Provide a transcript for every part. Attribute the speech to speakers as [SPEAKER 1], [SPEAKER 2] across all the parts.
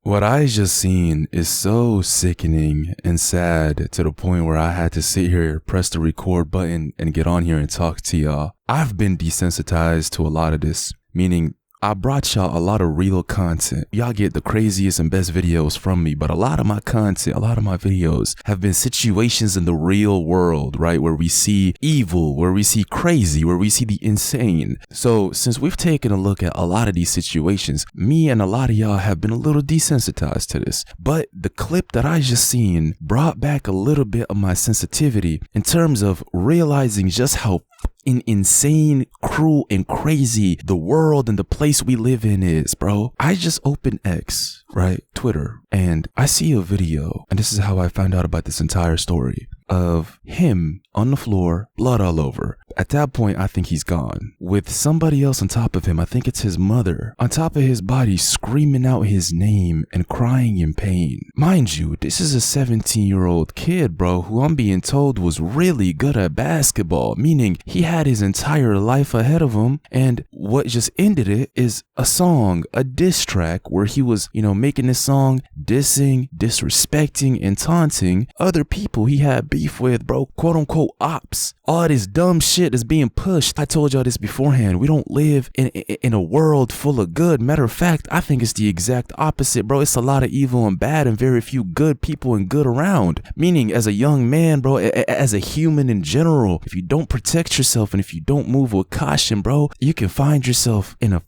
[SPEAKER 1] What I just seen is so sickening and sad to the point where I had to sit here, press the record button, and get on here and talk to y'all. I've been desensitized to a lot of this, meaning I brought y'all a lot of real content. Y'all get the craziest and best videos from me, but a lot of my content, a lot of my videos have been situations in the real world, right? Where we see evil, where we see crazy, where we see the insane. So since we've taken a look at a lot of these situations, me and a lot of y'all have been a little desensitized to this. But the clip that I just seen brought back a little bit of my sensitivity in terms of realizing just how insane, cruel, and crazy the world and the place we live in is, bro. I just opened X, right, Twitter, and I see a video, and this is how I found out about this entire story, of him on the floor, blood all over. At that point, I think he's gone, with somebody else on top of him. I think it's his mother on top of his body, screaming out his name and crying in pain. Mind you, this is a 17-year-old kid, bro, who I'm being told was really good at basketball, meaning he had his entire life ahead of him. And what just ended it is a song, a diss track, where he was, making this song dissing, disrespecting, and taunting other people he had beef with, bro, quote unquote ops. All this dumb shit is being pushed. I told y'all this beforehand. We don't live in a world full of good. Matter of fact, I think it's the exact opposite, bro. It's a lot of evil and bad and very few good people and good around. Meaning, as a young man, bro, as a human in general, if you don't protect yourself and if you don't move with caution, bro, you can find yourself in a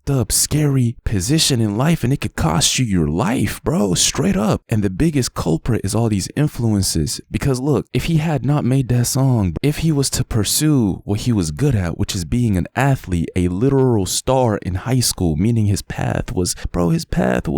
[SPEAKER 1] up scary position in life, and it could cost you your life, bro, straight up. And the biggest culprit is all these influences, because look, if he had not made that song, if he was to pursue what he was good at, which is being an athlete, a literal star in high school, meaning his path was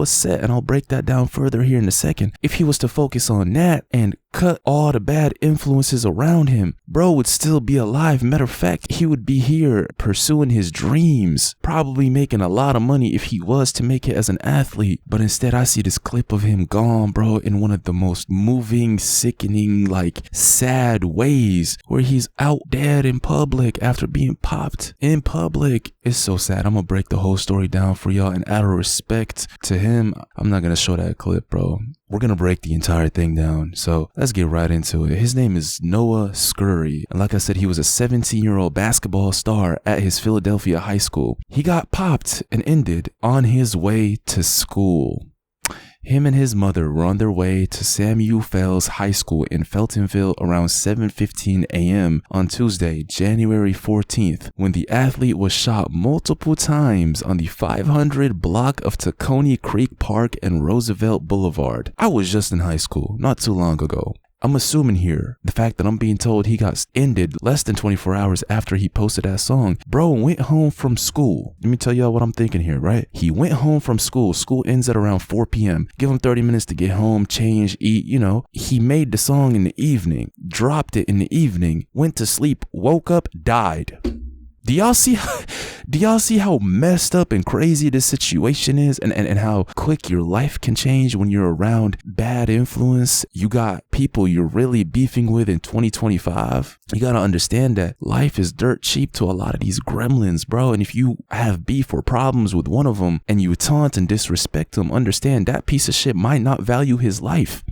[SPEAKER 1] set, and I'll break that down further here in a second. If he was to focus on that and cut all the bad influences around him, bro would still be alive. Matter of fact, he would be here pursuing his dreams, probably making a lot of money if he was to make it as an athlete. But instead, I see this clip of him gone, bro, in one of the most moving, sickening, sad ways, where he's out dead in public after being popped in public. It's so sad. I'm gonna break the whole story down for y'all, and out of respect to him, I'm not gonna show that clip, bro. We're gonna break the entire thing down, so let's get right into it. His name is Noah Scurry, and like I said, he was a 17-year-old basketball star at his Philadelphia high school. He got popped and ended on his way to school. Him and his mother were on their way to Samuel Fells High School in Feltonville around 7:15 a.m. on Tuesday, January 14th, when the athlete was shot multiple times on the 500 block of Tacony Creek Park and Roosevelt Boulevard. I was just in high school not too long ago. I'm assuming here the fact that I'm being told he got ended less than 24 hours after he posted that song. Bro went home from school. Let me tell y'all what I'm thinking here, right? He went home from school. School ends at around 4 p.m. Give him 30 minutes to get home, change, eat, He made the song in the evening, dropped it in the evening, went to sleep, woke up, died. Do y'all see how messed up and crazy this situation is, and how quick your life can change when you're around bad influence? You got people you're really beefing with in 2025. You gotta understand that life is dirt cheap to a lot of these gremlins, bro. And if you have beef or problems with one of them and you taunt and disrespect them, understand that piece of shit might not value his life.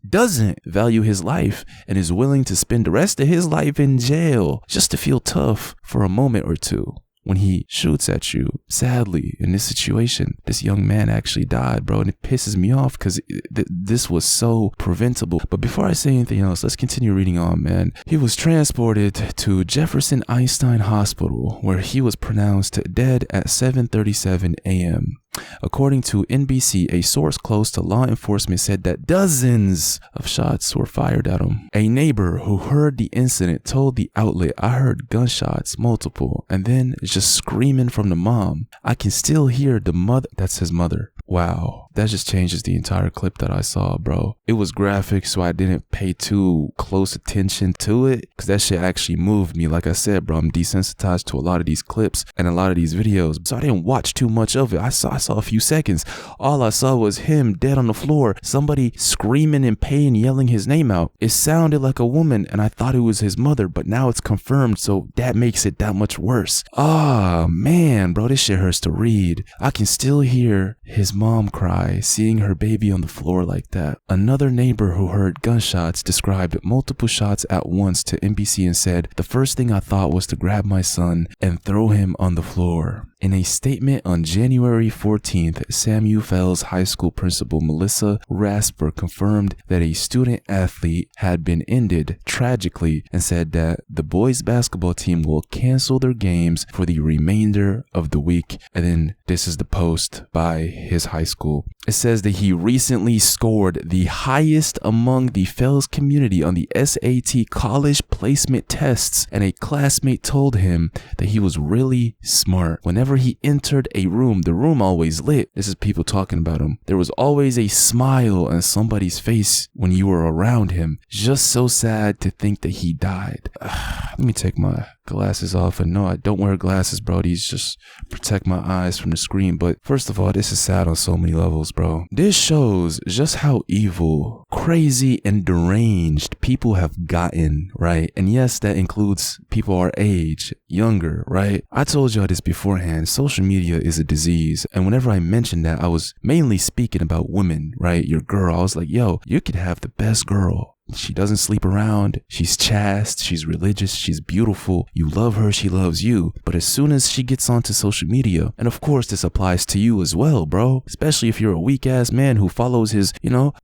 [SPEAKER 1] Doesn't value his life, and is willing to spend the rest of his life in jail just to feel tough for a moment or two when he shoots at you. Sadly, in this situation, this young man actually died, bro, and it pisses me off because this was so preventable. But before I say anything else, let's continue reading on, man. He was transported to Jefferson Einstein Hospital, where he was pronounced dead at 7:37 a.m. According to NBC, a source close to law enforcement said that dozens of shots were fired at him. A neighbor who heard the incident told the outlet, "I heard gunshots, multiple, and then just screaming from the mom. I can still hear the mother." That's his mother. Wow, that just changes the entire clip that I saw, bro. It was graphic, so I didn't pay too close attention to it, because that shit actually moved me. Like I said, bro, I'm desensitized to a lot of these clips and a lot of these videos, so I didn't watch too much of it. I saw a few seconds. All I saw was him dead on the floor, somebody screaming in pain, yelling his name out. It sounded like a woman, and I thought it was his mother, but now it's confirmed, so that makes it that much worse. Ah, man, bro, this shit hurts to read. I can still hear his mom cry cry seeing her baby on the floor like that. Another neighbor who heard gunshots described multiple shots at once to NBC and said, "The first thing I thought was to grab my son and throw him on the floor." In a statement on January 14th, Samuel Fells High School principal Melissa Rasper confirmed that a student athlete had been ended tragically and said that the boys basketball team will cancel their games for the remainder of the week. And then this is the post by his high school. It says that he recently scored the highest among the Fells community on the SAT college placement tests, and a classmate told him that he was really smart. Whenever he entered a room, the room always lit. This is people talking about him. There was always a smile on somebody's face when you were around him. Just so sad to think that he died. Let me take my glasses off. And no, I don't wear glasses, bro. These just protect my eyes from the screen. But first of all, this is sad on so many levels, bro. This shows just how evil, crazy, and deranged people have gotten, right? And yes, that includes people our age, younger, right? I told y'all this beforehand. Social media is a disease. And whenever I mentioned that, I was mainly speaking about women, right? Your girl. I was like, yo, you could have the best girl. She doesn't sleep around. She's chaste. She's religious. She's beautiful. You love her. She loves you. But as soon as she gets onto social media, and of course this applies to you as well, bro, especially if you're a weak ass man who follows his,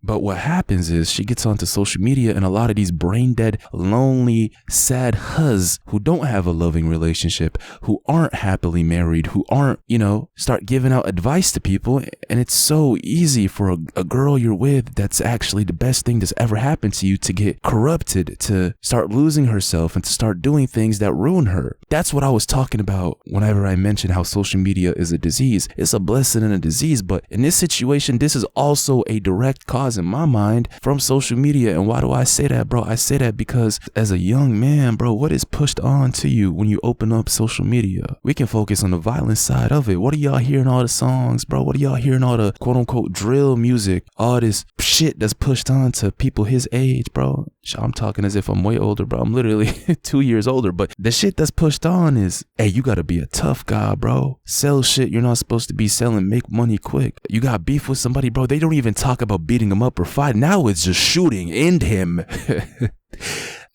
[SPEAKER 1] but what happens is she gets onto social media, and a lot of these brain dead, lonely, sad huzz who don't have a loving relationship, who aren't happily married, who aren't, start giving out advice to people. And it's so easy for a girl you're with that's actually the best thing that's ever happened to you to get corrupted, to start losing herself, and to start doing things that ruin her. That's what I was talking about whenever I mentioned how social media is a disease. It's a blessing and a disease, but in this situation, this is also a direct cause in my mind from social media. And why do I say that, bro? I say that because as a young man, bro, what is pushed on to you when you open up social media? We can focus on the violent side of it. What are y'all hearing all the songs, bro? What are y'all hearing all the quote unquote drill music, all this shit that's pushed on to people his age, bro? I'm talking as if I'm way older, bro. I'm literally 2 years older, but the shit that's pushed on is, hey, you gotta be a tough guy, bro. Sell shit you're not supposed to be selling, make money quick. You got beef with somebody, bro, they don't even talk about beating him up or fight. Now it's just shooting, end him.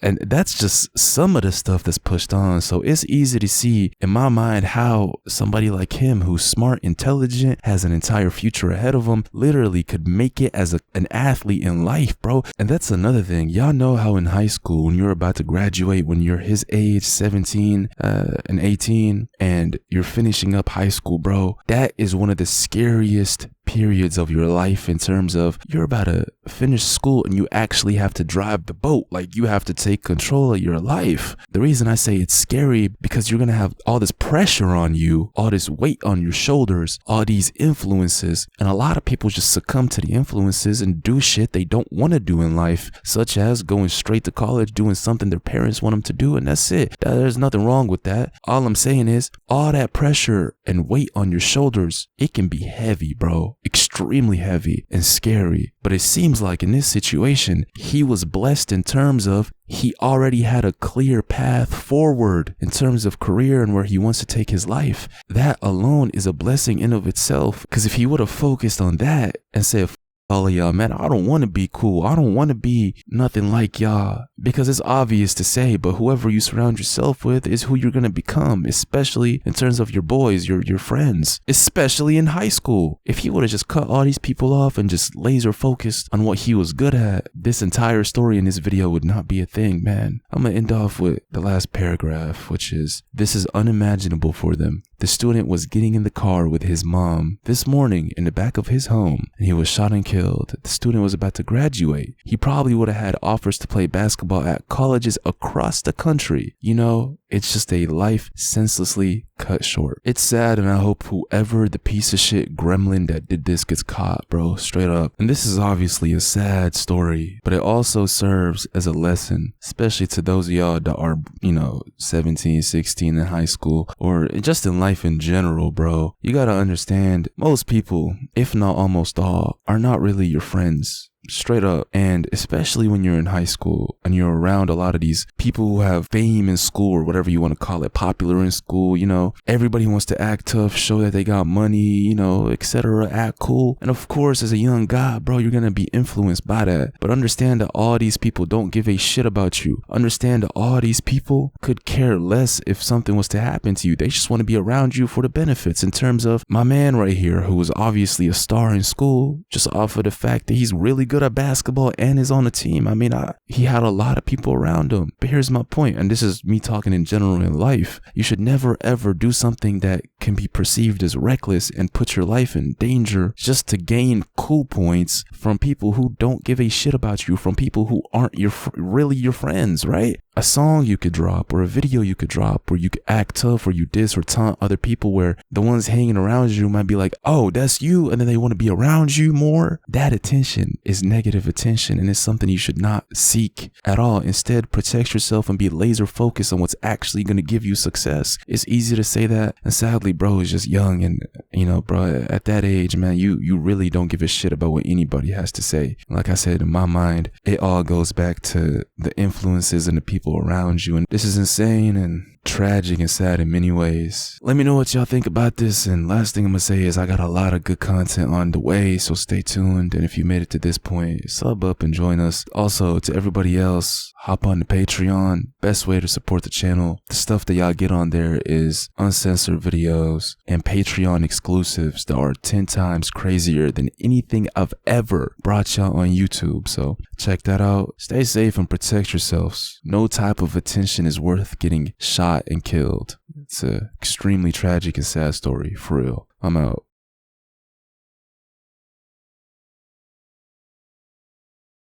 [SPEAKER 1] And that's just some of the stuff that's pushed on. So it's easy to see in my mind how somebody like him, who's smart, intelligent, has an entire future ahead of him, literally could make it as an athlete in life, bro. And that's another thing. Y'all know how in high school, when you're about to graduate, when you're his age, 17 and 18, and you're finishing up high school, bro, that is one of the scariest periods of your life in terms of you're about to finish school and you actually have to drive the boat. Like, you have to take control of your life. The reason I say it's scary because you're going to have all this pressure on you, all this weight on your shoulders, all these influences. And a lot of people just succumb to the influences and do shit they don't want to do in life, such as going straight to college, doing something their parents want them to do. And that's it. There's nothing wrong with that. All I'm saying is all that pressure and weight on your shoulders, it can be heavy, bro. Extremely heavy and scary. But it seems like in this situation, he was blessed in terms of he already had a clear path forward in terms of career and where he wants to take his life. That alone is a blessing in of itself. Because if he would have focused on that and said, all of y'all, man, I don't want to be cool. I don't want to be nothing like y'all, because it's obvious to say, but whoever you surround yourself with is who you're going to become, especially in terms of your boys, your friends, especially in high school. If he would have just cut all these people off and just laser focused on what he was good at, this entire story in this video would not be a thing, man. I'm going to end off with the last paragraph, which is, this is unimaginable for them. The student was getting in the car with his mom this morning in the back of his home, and he was shot and killed. The student was about to graduate. He probably would have had offers to play basketball at colleges across the country. It's just a life senselessly cut short. It's sad, and I hope whoever the piece of shit gremlin that did this gets caught, bro, straight up. And this is obviously a sad story, but it also serves as a lesson, especially to those of y'all that are, 17, 16 in high school, or just in life in general, bro. You gotta understand, most people, if not almost all, are not really your friends. straight up. And especially when you're in high school and you're around a lot of these people who have fame in school or whatever you want to call it, popular in school, you know, everybody wants to act tough, show that they got money, you know, etc., act cool. And of course, as a young guy, bro, you're going to be influenced by that. But understand that all these people don't give a shit about you. Understand that all these people could care less if something was to happen to you. They just want to be around you for the benefits. In terms of my man right here, who was obviously a star in school, just off of the fact that he's really good at basketball and is on a team. I mean, he had a lot of people around him. But here's my point, and this is me talking in general in life. You should never ever do something that can be perceived as reckless and put your life in danger just to gain cool points from people who don't give a shit about you, from people who aren't really your friends, right? A song you could drop or a video you could drop where you could act tough or you diss or taunt other people, where the ones hanging around you might be like, oh, that's you, and then they want to be around you more. That attention is negative attention, and it's something you should not seek at all. Instead, protect yourself and be laser focused on what's actually going to give you success. It's easy to say that, and sadly, bro, is just young, and you know, bro, at that age, man, you really don't give a shit about what anybody has to say. Like I said, in my mind, it all goes back to the influences and the people around you, and this is insane and tragic and sad in many ways. Let me know what y'all think about this, and last thing I'm gonna say is I got a lot of good content on the way, so stay tuned. And if you made it to this point, sub up and join us. Also, to everybody else, hop on the Patreon. Best way to support the channel. The stuff that y'all get on there is uncensored videos and Patreon exclusives that are 10 times crazier than anything I've ever brought y'all on YouTube. So check that out. Stay safe and protect yourselves. No type of attention is worth getting shot and killed. It's a extremely tragic and sad story, for real. I'm out.